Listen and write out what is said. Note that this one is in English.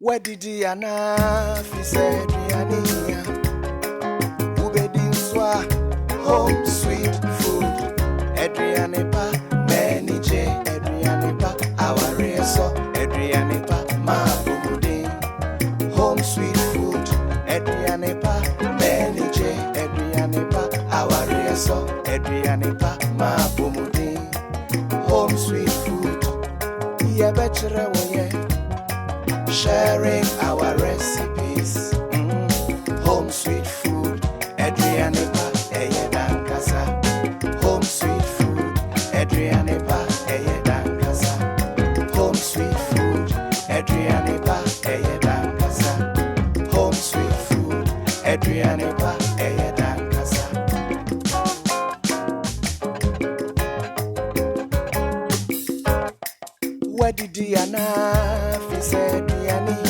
Where did the ana fi said Riania? Ubedi swa home sweet food. Adrianepa, Benny J, Adrianepa, our reso, Adrianepa, ma bumude. Home sweet food. Adrianepa, Benny J, Adrianepa, our reso, Adrianepa, ma bumude. Home sweet food. Yeah, better sharing our recipes. Home sweet food. Adrianepa, Dankasa. Home sweet food. Adrianepa, Dankasa. Home sweet food. Adrianepa, Dankasa. Home sweet food. Adrianepa, Dankasa. Where did the ana fi said Riania?